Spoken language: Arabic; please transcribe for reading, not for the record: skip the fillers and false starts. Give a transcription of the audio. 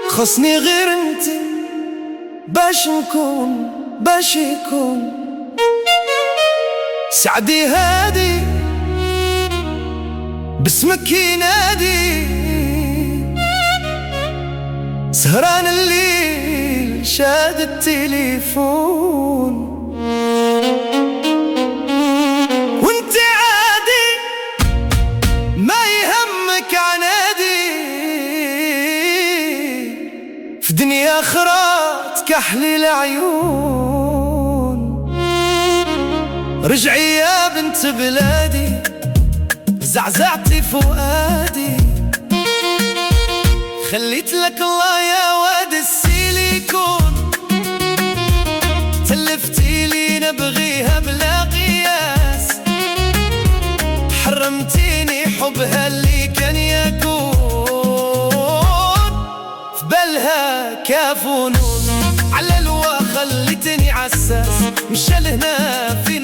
خصني غير انت باش يكون سعدي هادي باسمك ينادي، سهران الليل شاد التليفون، وانت عادي ما يهمك عنادي، في دنيا خرات كحل العيون. رجعي يا بنت بلادي زعزعتي فؤادي، خليت لك الله يا واد السيليكون، تلفتي لي نبغيها بلا قياس، حرمتيني حبها اللي كان يكون، في بالها كاف ونون على الوا خليتني عساس، مشى لهنا في